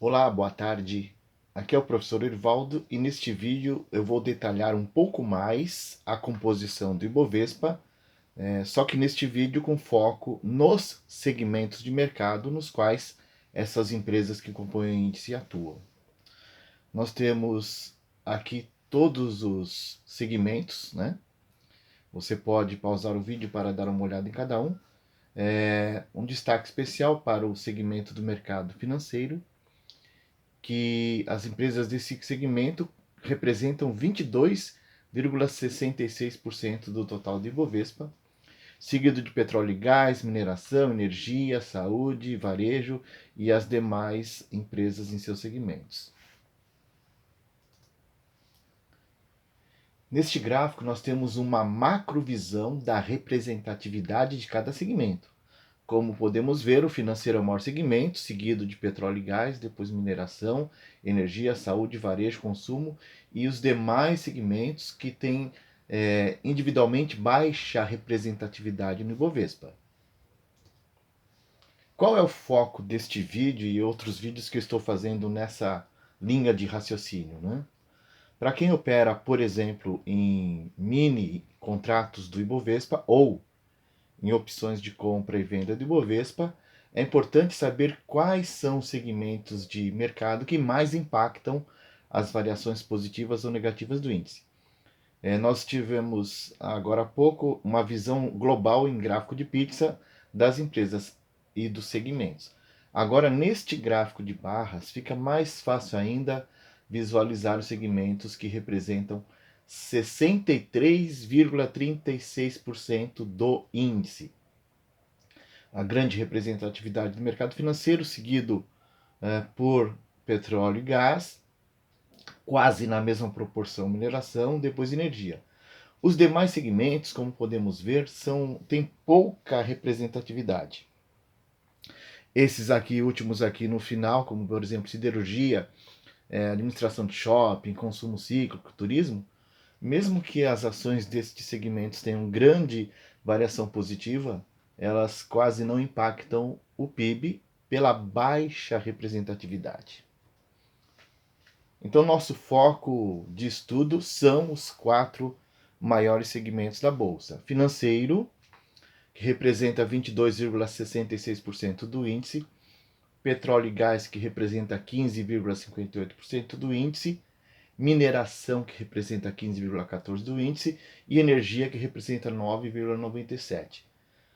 Olá, boa tarde. Aqui é o professor Irvaldo e neste vídeo eu vou detalhar um pouco mais a composição do Ibovespa, só que neste vídeo com foco nos segmentos de mercado nos quais essas empresas que compõem o índice atuam. Nós temos aqui todos os segmentos, né? Você pode pausar o vídeo para dar uma olhada em cada um. Um destaque especial para o segmento do mercado financeiro, que as empresas desse segmento representam 22,66% do total do Ibovespa, seguido de petróleo e gás, mineração, energia, saúde, varejo e as demais empresas em seus segmentos. Neste gráfico, nós temos uma macrovisão da representatividade de cada segmento. Como podemos ver, o financeiro é o maior segmento, seguido de petróleo e gás, depois mineração, energia, saúde, varejo, consumo e os demais segmentos que têm individualmente baixa representatividade no Ibovespa. Qual é o foco deste vídeo e outros vídeos que eu estou fazendo nessa linha de raciocínio, né? Para quem opera, por exemplo, em mini contratos do Ibovespa ou em opções de compra e venda do Ibovespa, é importante saber quais são os segmentos de mercado que mais impactam as variações positivas ou negativas do índice. Nós tivemos agora há pouco uma visão global em gráfico de pizza das empresas e dos segmentos. Agora, neste gráfico de barras, fica mais fácil ainda visualizar os segmentos que representam 63,36% do índice. A grande representatividade do mercado financeiro, seguido por petróleo e gás, quase na mesma proporção mineração, depois energia. Os demais segmentos, como podemos ver, têm pouca representatividade. Esses aqui, últimos aqui no final, como por exemplo siderurgia, administração de shopping, consumo cíclico, turismo, mesmo que as ações destes segmentos tenham grande variação positiva, elas quase não impactam o PIB pela baixa representatividade. Então, nosso foco de estudo são os 4 maiores segmentos da Bolsa. Financeiro, que representa 22,66% do índice. Petróleo e gás, que representa 15,58% do índice. Mineração, que representa 15,14% do índice. E energia, que representa 9,97%.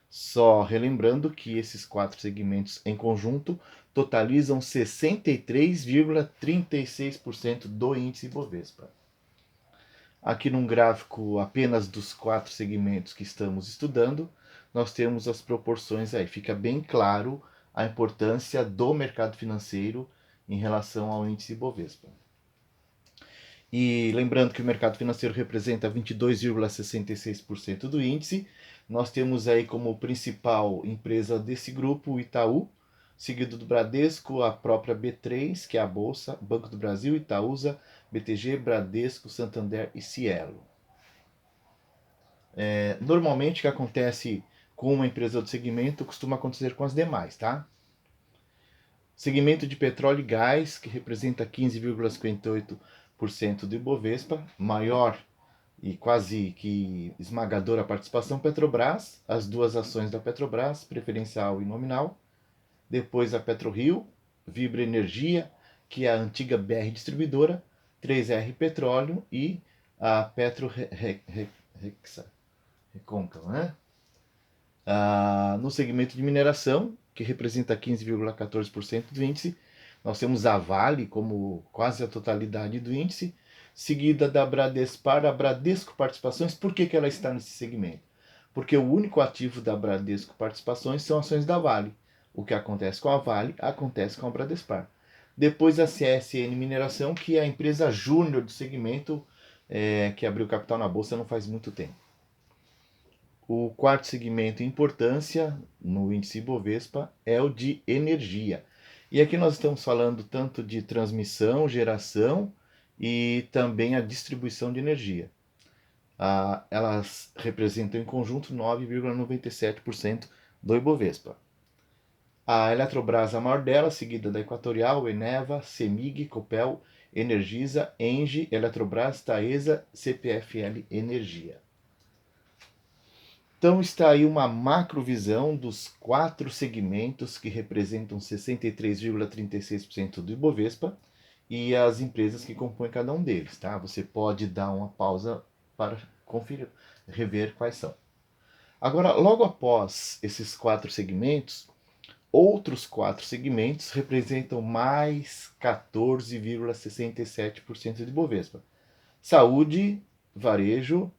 Só relembrando que esses 4 segmentos em conjunto totalizam 63,36% do índice Ibovespa. Aqui num gráfico apenas dos 4 segmentos que estamos estudando, nós temos as proporções aí. Fica bem claro a importância do mercado financeiro em relação ao índice Ibovespa. E lembrando que o mercado financeiro representa 22,66% do índice, nós temos aí como principal empresa desse grupo o Itaú, seguido do Bradesco, a própria B3, que é a Bolsa, Banco do Brasil, Itaúsa, BTG, Bradesco, Santander e Cielo. Normalmente o que acontece com uma empresa do segmento costuma acontecer com as demais, tá? Segmento de petróleo e gás, que representa 15,58% do Ibovespa, maior e quase que esmagadora participação Petrobras, as duas ações da Petrobras, preferencial e nominal. Depois a PetroRio, Vibra Energia, que é a antiga BR Distribuidora, 3R Petróleo e a Petro Recôncavo, né? No segmento de mineração, que representa 15,14% do índice, nós temos a Vale como quase a totalidade do índice, seguida da Bradespar, a Bradesco Participações. Por que ela está nesse segmento? Porque o único ativo da Bradesco Participações são ações da Vale. O que acontece com a Vale, acontece com a Bradespar. Depois a CSN Mineração, que é a empresa júnior do segmento, que abriu capital na Bolsa não faz muito tempo. O quarto segmento em importância no índice Ibovespa é o de energia. E aqui nós estamos falando tanto de transmissão, geração e também a distribuição de energia. Elas representam em conjunto 9,97% do Ibovespa. A Eletrobras, a maior delas, seguida da Equatorial, Eneva, Cemig, Copel, Energisa, Engie, Eletrobras, Taesa, CPFL Energia. Então está aí uma macrovisão dos 4 segmentos que representam 63,36% do Ibovespa e as empresas que compõem cada um deles, tá? Você pode dar uma pausa para conferir, rever quais são. Agora, logo após esses 4 segmentos, outros 4 segmentos representam mais 14,67% do Ibovespa. Saúde, varejo,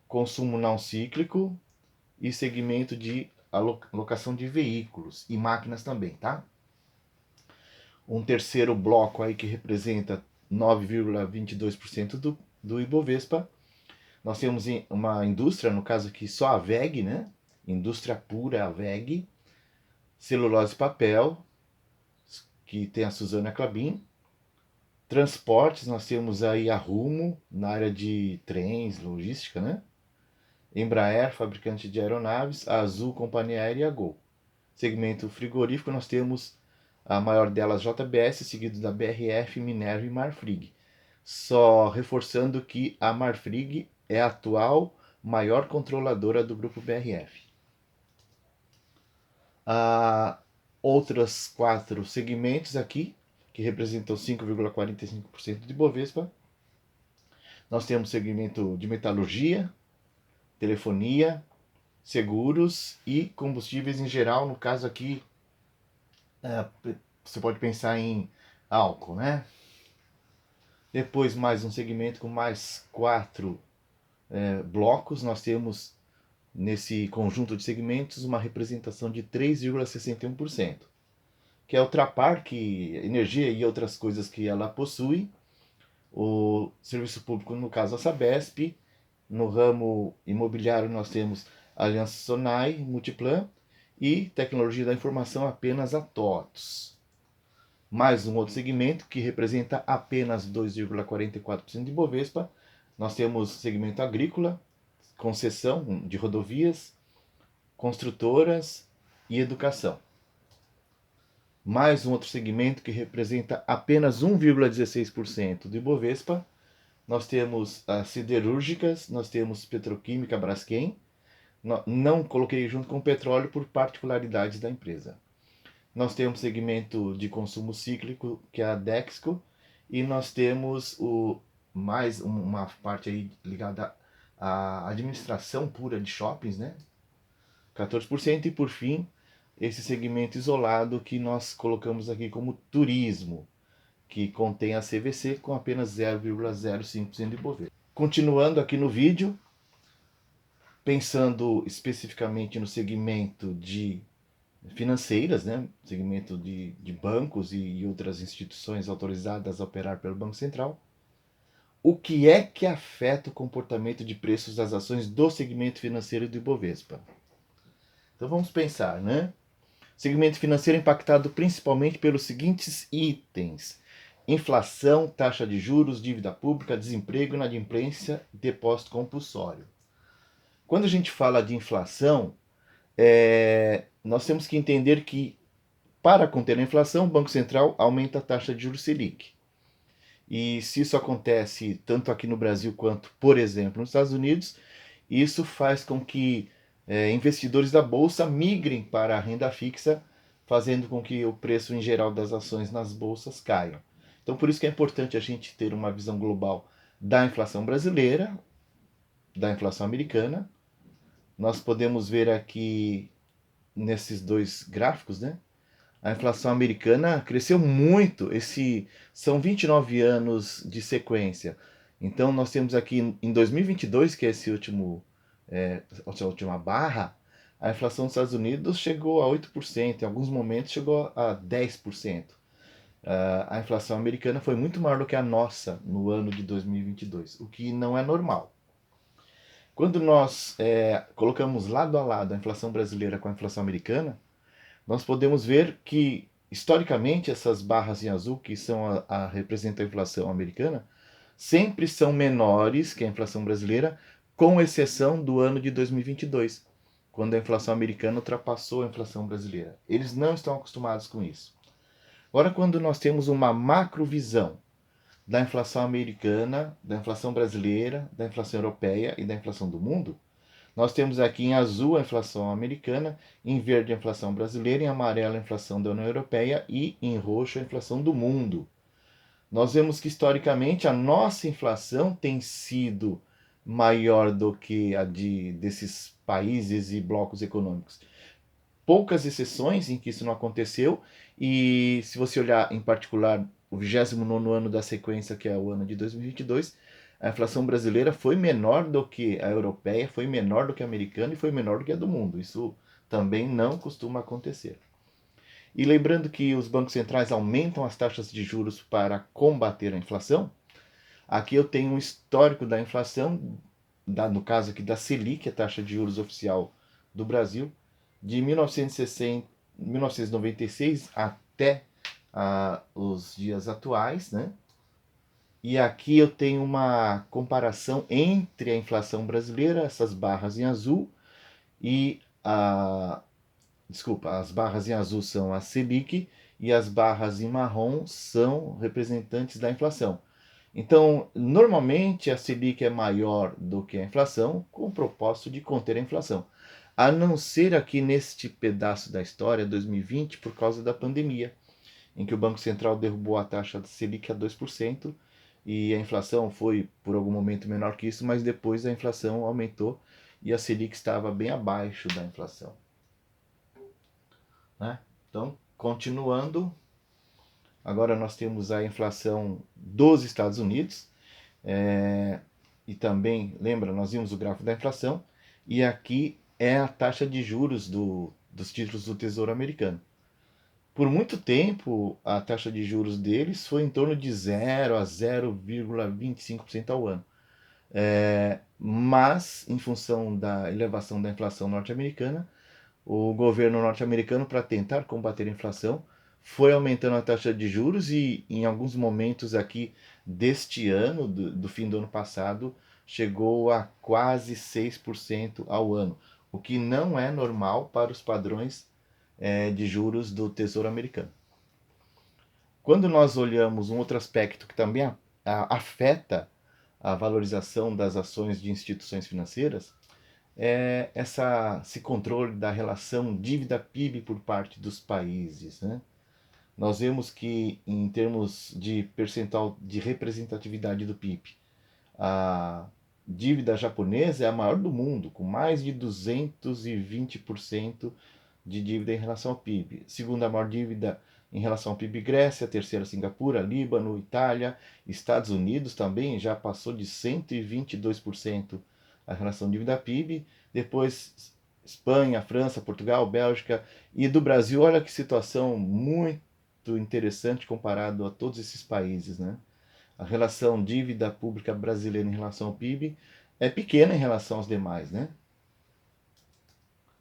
consumo não cíclico e segmento de alocação de veículos e máquinas também, tá? Um terceiro bloco aí que representa 9,22% do Ibovespa. Nós temos uma indústria, no caso aqui só a WEG, né? Indústria pura, a WEG. Celulose e papel, que tem a Suzana Clabin. Transportes, nós temos aí a Rumo, na área de trens, logística, né? Embraer, fabricante de aeronaves, a Azul, companhia aérea e a Gol. Segmento frigorífico, nós temos a maior delas, JBS, seguido da BRF, Minerva e Marfrig. Só reforçando que a Marfrig é a atual maior controladora do grupo BRF. Outros 4 segmentos aqui, que representam 5,45% de Bovespa. Nós temos segmento de metalurgia, telefonia, seguros e combustíveis em geral. No caso aqui, você pode pensar em álcool, né? Depois mais um segmento com mais 4 blocos. Nós temos nesse conjunto de segmentos uma representação de 3,61%, que é o Trapar, que energia e outras coisas que ela possui, o serviço público, no caso a Sabesp. No ramo imobiliário nós temos Aliança Sonai, Multiplan e tecnologia da informação apenas a TOTS. Mais um outro segmento que representa apenas 2,44% de Bovespa. Nós temos segmento agrícola, concessão de rodovias, construtoras e educação. Mais um outro segmento que representa apenas 1,16% do Ibovespa. Nós temos as siderúrgicas, nós temos petroquímica Braskem. Não coloquei junto com o petróleo por particularidades da empresa. Nós temos segmento de consumo cíclico, que é a Dexco, e nós temos mais uma parte aí ligada à administração pura de shoppings, né? 14%, e por fim, esse segmento isolado que nós colocamos aqui como turismo, que contém a CVC com apenas 0,05% de Ibovespa. Continuando aqui no vídeo, pensando especificamente no segmento de financeiras, né? Segmento de bancos e outras instituições autorizadas a operar pelo Banco Central. O que é que afeta o comportamento de preços das ações do segmento financeiro do Ibovespa? Então vamos pensar, né? Segmento financeiro impactado principalmente pelos seguintes itens: inflação, taxa de juros, dívida pública, desemprego, inadimplência, depósito compulsório. Quando a gente fala de inflação, nós temos que entender que, para conter a inflação, o Banco Central aumenta a taxa de juros Selic. E se isso acontece tanto aqui no Brasil quanto, por exemplo, nos Estados Unidos, isso faz com que investidores da Bolsa migrem para a renda fixa, fazendo com que o preço em geral das ações nas bolsas caia. Então, por isso que é importante a gente ter uma visão global da inflação brasileira, da inflação americana. Nós podemos ver aqui nesses dois gráficos, né? A inflação americana cresceu muito. São 29 anos de sequência. Então nós temos aqui em 2022, que é essa última barra, a inflação dos Estados Unidos chegou a 8%, em alguns momentos chegou a 10%. A inflação americana foi muito maior do que a nossa no ano de 2022, o que não é normal. Quando nós colocamos lado a lado a inflação brasileira com a inflação americana, nós podemos ver que, historicamente, essas barras em azul, que representam a inflação americana, sempre são menores que a inflação brasileira, com exceção do ano de 2022, quando a inflação americana ultrapassou a inflação brasileira. Eles não estão acostumados com isso. Agora, quando nós temos uma macrovisão da inflação americana, da inflação brasileira, da inflação europeia e da inflação do mundo, nós temos aqui em azul a inflação americana, em verde a inflação brasileira, em amarelo a inflação da União Europeia e em roxo a inflação do mundo. Nós vemos que historicamente a nossa inflação tem sido maior do que a desses países e blocos econômicos. Poucas exceções em que isso não aconteceu, e se você olhar em particular o 29º ano da sequência, que é o ano de 2022, a inflação brasileira foi menor do que a europeia, foi menor do que a americana e foi menor do que a do mundo. Isso também não costuma acontecer. E lembrando que os bancos centrais aumentam as taxas de juros para combater a inflação, aqui eu tenho um histórico da inflação, no caso aqui da Selic, a taxa de juros oficial do Brasil, de 1996 até os dias atuais, né? E aqui eu tenho uma comparação entre a inflação brasileira, essas barras em azul, e as barras em azul são a Selic e as barras em marrom são representantes da inflação. Então, normalmente a Selic é maior do que a inflação, com o propósito de conter a inflação. A não ser aqui neste pedaço da história, 2020, por causa da pandemia, em que o Banco Central derrubou a taxa da Selic a 2% e a inflação foi por algum momento menor que isso, mas depois a inflação aumentou e a Selic estava bem abaixo da inflação. Né? Então, continuando, agora nós temos a inflação dos Estados Unidos, e também, lembra, nós vimos o gráfico da inflação, e aqui é a taxa de juros dos títulos do Tesouro Americano. Por muito tempo, a taxa de juros deles foi em torno de 0 a 0,25% ao ano. Mas, em função da elevação da inflação norte-americana, o governo norte-americano, para tentar combater a inflação, foi aumentando a taxa de juros e, em alguns momentos aqui deste ano, do fim do ano passado, chegou a quase 6% ao ano, o que não é normal para os padrões de juros do Tesouro Americano. Quando nós olhamos um outro aspecto que também afeta a valorização das ações de instituições financeiras, é esse controle da relação dívida-PIB por parte dos países. Né? Nós vemos que, em termos de percentual de representatividade do PIB, a dívida japonesa é a maior do mundo, com mais de 220% de dívida em relação ao PIB. Segunda maior dívida em relação ao PIB, Grécia. Terceira, Singapura, Líbano, Itália. Estados Unidos também já passou de 122% a relação dívida-PIB. Depois, Espanha, França, Portugal, Bélgica. E do Brasil, olha que situação muito interessante comparado a todos esses países, né? A relação dívida pública brasileira em relação ao PIB é pequena em relação aos demais, né?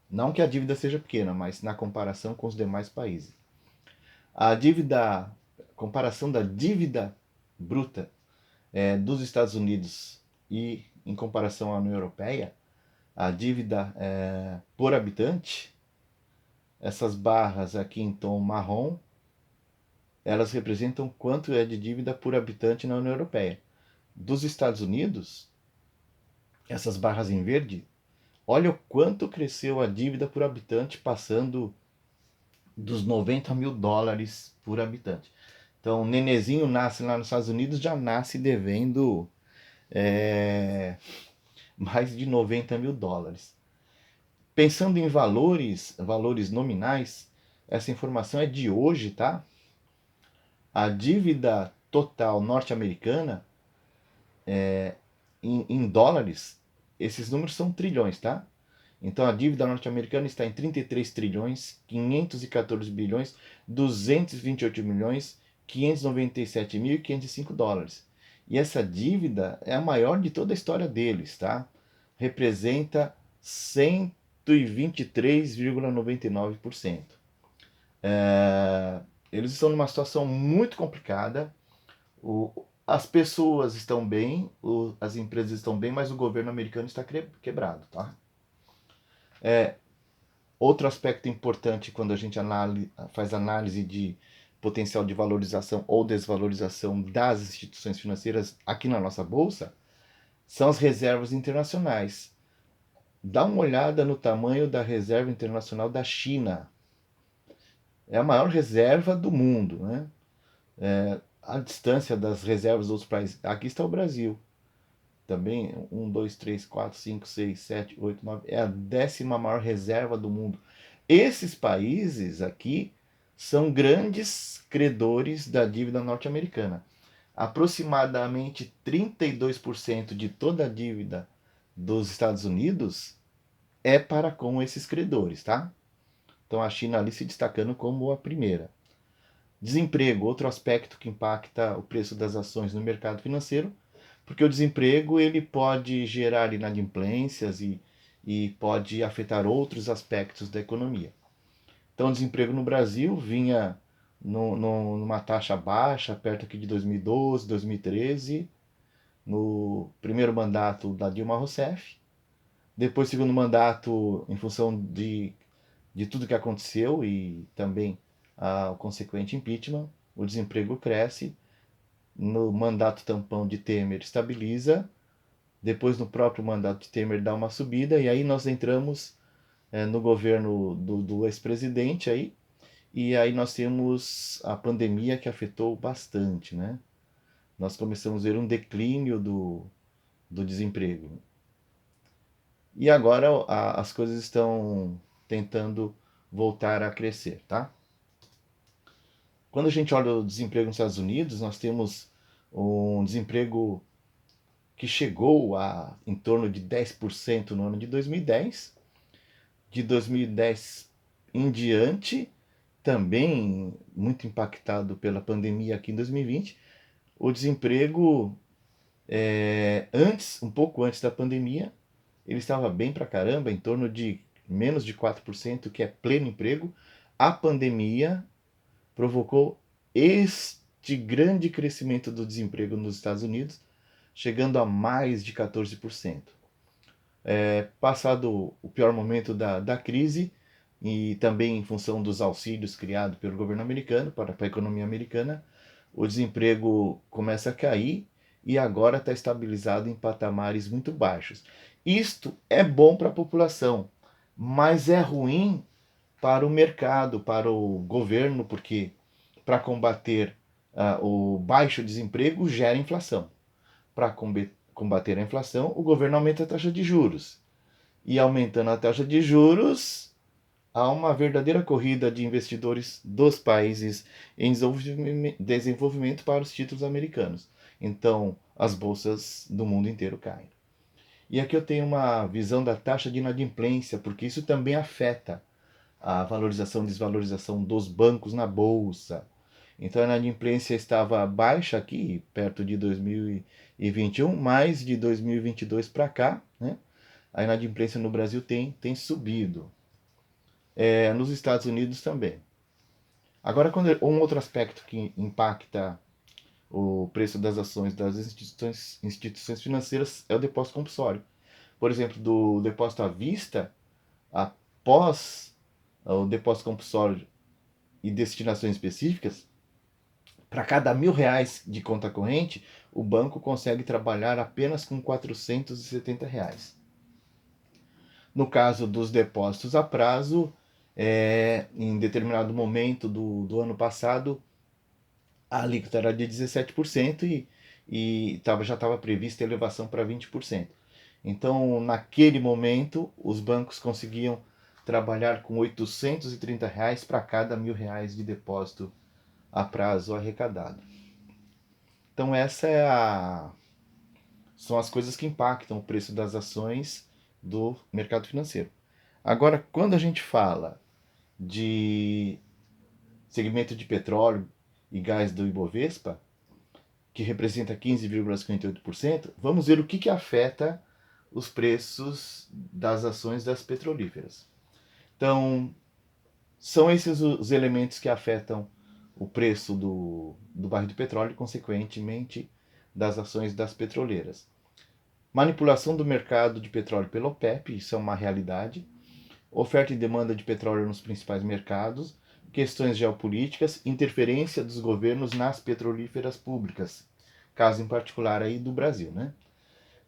Não que a dívida seja pequena, mas na comparação com os demais países. Comparação da dívida bruta dos Estados Unidos e em comparação à União Europeia, a dívida por habitante, essas barras aqui em tom marrom, elas representam quanto é de dívida por habitante na União Europeia. Dos Estados Unidos, essas barras em verde, olha o quanto cresceu a dívida por habitante, passando dos 90 mil dólares por habitante. Então, o nenezinho nasce lá nos Estados Unidos, já nasce devendo mais de 90 mil dólares. Pensando em valores nominais, essa informação é de hoje, tá? A dívida total norte-americana, em dólares, esses números são trilhões, tá? Então a dívida norte-americana está em 33 trilhões, 514 bilhões, 228 milhões, 597.505 dólares. E essa dívida é a maior de toda a história deles, tá? Representa 123,99%. Eles estão numa situação muito complicada. As pessoas estão bem, as empresas estão bem, mas o governo americano está quebrado, tá? Outro aspecto importante quando a gente faz análise de potencial de valorização ou desvalorização das instituições financeiras aqui na nossa bolsa são as reservas internacionais. Dá uma olhada no tamanho da reserva internacional da China. É a maior reserva do mundo, né? A distância das reservas dos países. Aqui está o Brasil. Também, 1, 2, 3, 4, 5, 6, 7, 8, 9. É a 10ª maior reserva do mundo. Esses países aqui são grandes credores da dívida norte-americana. Aproximadamente 32% de toda a dívida dos Estados Unidos é para com esses credores, tá? Então a China ali se destacando como a primeira. Desemprego, outro aspecto que impacta o preço das ações no mercado financeiro, porque o desemprego ele pode gerar inadimplências e pode afetar outros aspectos da economia. Então o desemprego no Brasil vinha numa taxa baixa, perto aqui de 2012, 2013, no primeiro mandato da Dilma Rousseff. Depois, segundo mandato, em função de tudo que aconteceu e também o consequente impeachment, o desemprego cresce. No mandato tampão de Temer estabiliza, depois no próprio mandato de Temer dá uma subida, e aí nós entramos no governo do ex-presidente aí, e aí nós temos a pandemia que afetou bastante, né? Nós começamos a ver um declínio do desemprego. E agora as coisas estão tentando voltar a crescer, tá? Quando a gente olha o desemprego nos Estados Unidos, nós temos um desemprego que chegou a em torno de 10% no ano de 2010. De 2010 em diante, também muito impactado pela pandemia aqui em 2020, o desemprego, um pouco antes da pandemia, ele estava bem pra caramba, em torno de menos de 4%, que é pleno emprego. A pandemia provocou este grande crescimento do desemprego nos Estados Unidos, chegando a mais de 14%. Passado o pior momento da crise, e também em função dos auxílios criados pelo governo americano para a economia americana, o desemprego começa a cair e agora está estabilizado em patamares muito baixos. Isto é bom para a população, mas é ruim para o mercado, para o governo, porque para combater o baixo desemprego gera inflação. Para combater a inflação, o governo aumenta a taxa de juros. E aumentando a taxa de juros, há uma verdadeira corrida de investidores dos países em desenvolvimento para os títulos americanos. Então, as bolsas do mundo inteiro caem. E aqui eu tenho uma visão da taxa de inadimplência, porque isso também afeta a valorização e desvalorização dos bancos na bolsa. Então a inadimplência estava baixa aqui, perto de 2021, mas de 2022 para cá, né, a inadimplência no Brasil tem subido. Nos Estados Unidos também. Agora, um outro aspecto que impacta o preço das ações das instituições financeiras é o depósito compulsório. Por exemplo, do depósito à vista, após o depósito compulsório e destinações específicas, para cada R$ 1.000 de conta corrente, o banco consegue trabalhar apenas com R$ 470. No caso dos depósitos a prazo, em determinado momento do ano passado, a alíquota era de 17% e já estava prevista a elevação para 20%. Então, naquele momento, os bancos conseguiam trabalhar com R$ 830 para cada R$ 1.000 de depósito a prazo arrecadado. Então, são as coisas que impactam o preço das ações do mercado financeiro. Agora, quando a gente fala de segmento de petróleo e gás do Ibovespa, que representa 15,58%, vamos ver o que afeta os preços das ações das petrolíferas. Então, são esses os elementos que afetam o preço do barril de petróleo e, consequentemente, das ações das petroleiras. Manipulação do mercado de petróleo pela OPEP, isso é uma realidade. oferta e demanda de petróleo nos principais mercados, questões geopolíticas, interferência dos governos nas petrolíferas públicas, caso em particular aí do Brasil, né?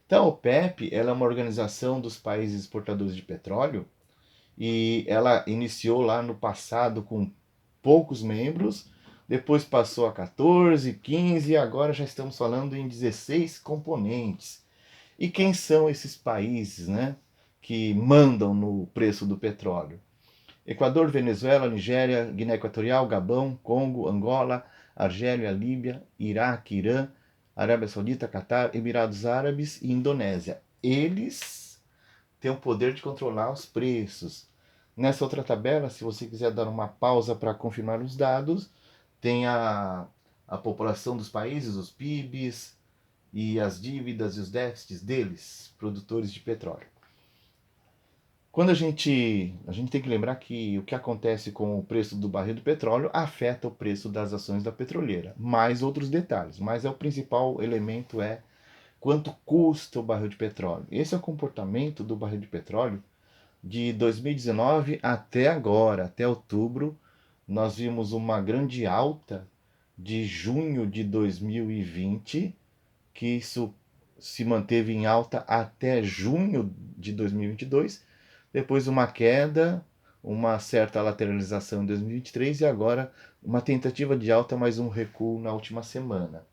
Então, a OPEP, ela é uma organização dos países exportadores de petróleo e ela iniciou lá no passado com poucos membros, depois passou a 14, 15 e agora já estamos falando em 16 componentes. E quem são esses países, né, que mandam no preço do petróleo? Equador, Venezuela, Nigéria, Guiné Equatorial, Gabão, Congo, Angola, Argélia, Líbia, Iraque, Irã, Arábia Saudita, Catar, Emirados Árabes e Indonésia. Eles têm o poder de controlar os preços. Nessa outra tabela, se você quiser dar uma pausa para confirmar os dados, tem a população dos países, os PIBs e as dívidas e os déficits deles, produtores de petróleo. Quando a gente tem que lembrar que o que acontece com o preço do barril do petróleo afeta o preço das ações da petroleira, mais outros detalhes, mas o principal elemento é quanto custa o barril de petróleo. Esse é o comportamento do barril de petróleo de 2019 até agora, até outubro. Nós vimos uma grande alta de junho de 2020, que isso se manteve em alta até junho de 2022, depois uma queda, uma certa lateralização em 2023 e agora uma tentativa de alta, mais um recuo na última semana.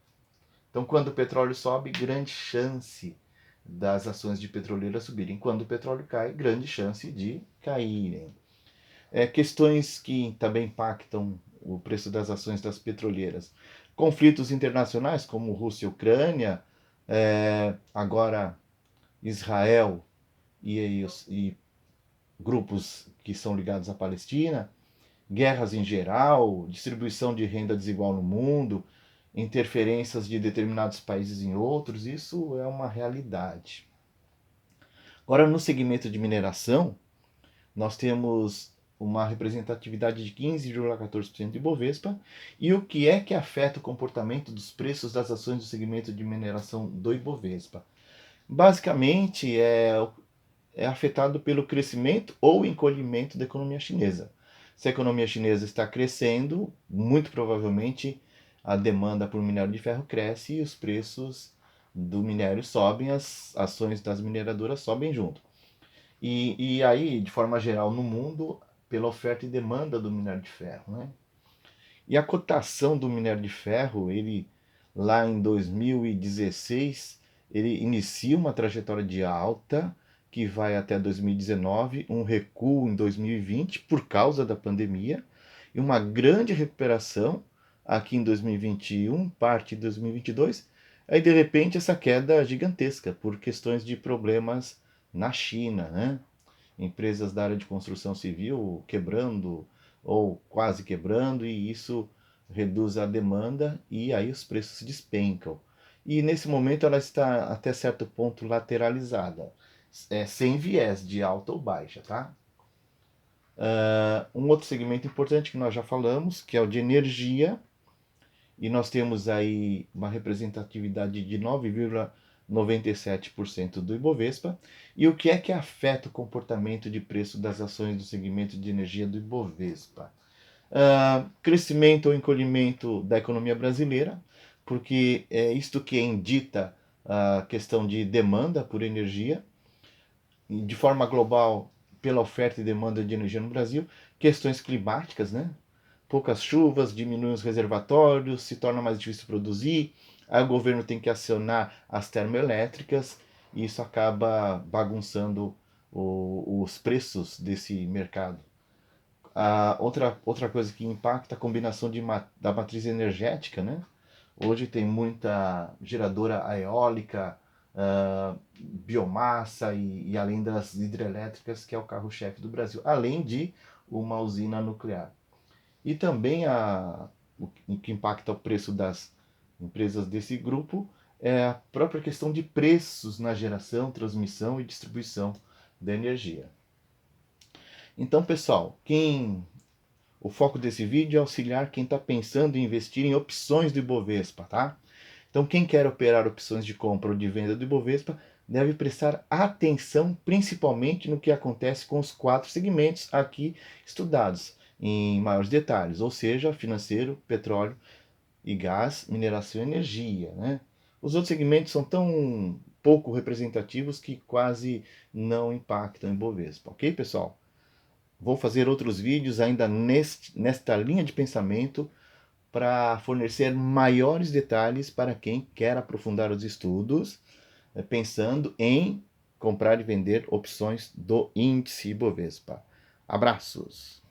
Então, quando o petróleo sobe, grande chance das ações de petroleiras subirem. Quando o petróleo cai, grande chance de caírem. Questões que também impactam o preço das ações das petroleiras. Conflitos internacionais, como Rússia e Ucrânia, agora Israel e grupos que são ligados à Palestina, guerras em geral, distribuição de renda desigual no mundo, interferências de determinados países em outros, isso é uma realidade. Agora, no segmento de mineração, nós temos uma representatividade de 15,14% de Ibovespa. E o que é que afeta o comportamento dos preços das ações do segmento de mineração do Ibovespa? Basicamente, é afetado pelo crescimento ou encolhimento da economia chinesa. Se a economia chinesa está crescendo, muito provavelmente a demanda por minério de ferro cresce e os preços do minério sobem, as ações das mineradoras sobem junto. E aí, de forma geral, no mundo, pela oferta e demanda do minério de ferro, né? E a cotação do minério de ferro, ele lá em 2016, ele inicia uma trajetória de alta que vai até 2019, um recuo em 2020 por causa da pandemia e uma grande recuperação aqui em 2021, parte de 2022. Aí de repente essa queda gigantesca por questões de problemas na China, né? Empresas da área de construção civil quebrando ou quase quebrando, e isso reduz a demanda e aí os preços despencam. E nesse momento ela está até certo ponto lateralizada, sem viés de alta ou baixa, tá? Um outro segmento importante que nós já falamos, que é o de energia, e nós temos aí uma representatividade de 9,97% do Ibovespa. E o que é que afeta o comportamento de preço das ações do segmento de energia do Ibovespa? Crescimento ou encolhimento da economia brasileira, porque é isto que indita a questão de demanda por energia, de forma global, pela oferta e demanda de energia no Brasil, questões climáticas, né? Poucas chuvas, diminuem os reservatórios, se torna mais difícil produzir, aí o governo tem que acionar as termoelétricas e isso acaba bagunçando os preços desse mercado. Outra coisa que impacta a combinação da matriz energética, né? Hoje tem muita geradora eólica, biomassa e além das hidrelétricas, que é o carro-chefe do Brasil, além de uma usina nuclear. E também o que impacta o preço das empresas desse grupo é a própria questão de preços na geração, transmissão e distribuição da energia. Então, pessoal, o foco desse vídeo é auxiliar quem está pensando em investir em opções do Ibovespa, tá? Então, quem quer operar opções de compra ou de venda do Ibovespa, deve prestar atenção principalmente no que acontece com os 4 segmentos aqui estudados em maiores detalhes, ou seja, financeiro, petróleo e gás, mineração e energia, né? Os outros segmentos são tão pouco representativos que quase não impactam em Bovespa, ok, pessoal? Vou fazer outros vídeos ainda nesta linha de pensamento para fornecer maiores detalhes para quem quer aprofundar os estudos, pensando em comprar e vender opções do índice Ibovespa. Abraços!